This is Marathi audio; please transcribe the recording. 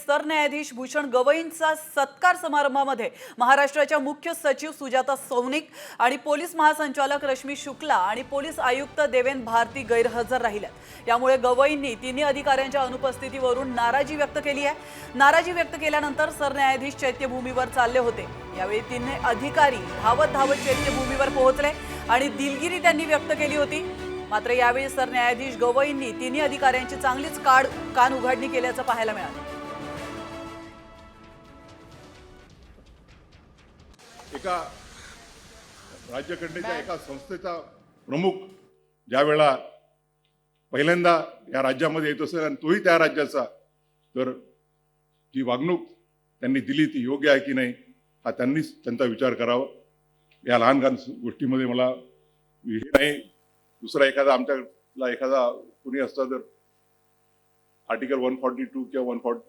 सरन्यायाधीश भूषण गवईंचा सत्कार समारंभामध्ये महाराष्ट्राच्या मुख्य सचिव सुजाता सौनिक आणि पोलीस महासंचालक रश्मी शुक्ला आणि पोलीस आयुक्त देवेंद्र भारती गैरहजर राहिल्यात। यामुळे गवईंनी तिन्ही अधिकाऱ्यांच्या अनुपस्थितीवरून नाराजी व्यक्त केली आहे। नाराजी व्यक्त केल्यानंतर सरन्यायाधीश चैत्यभूमीवर चालले होते। यावेळी तिन्ही अधिकारी धावत चैत्यभूमीवर पोहोचले आणि दिलगिरी त्यांनी व्यक्त केली होती। मात्र यावेळी सरन्यायाधीश गवईंनी तिन्ही अधिकाऱ्यांची चांगलीच कान उघडणी केल्याचं पाहायला मिळालं। एका राज्यघटनेच्या एका संस्थेचा प्रमुख ज्या वेळा पहिल्यांदा या राज्यामध्ये येत असेल आणि तोही त्या राज्याचा, तर जी वागणूक त्यांनी दिली ती योग्य आहे की नाही हा त्यांनीच त्यांचा विचार करावा। या लहान गोष्टीमध्ये मला हे नाही, दुसरा एखादा आमच्याला एखादा कुणी असता तर आर्टिकल 142 किंवा 140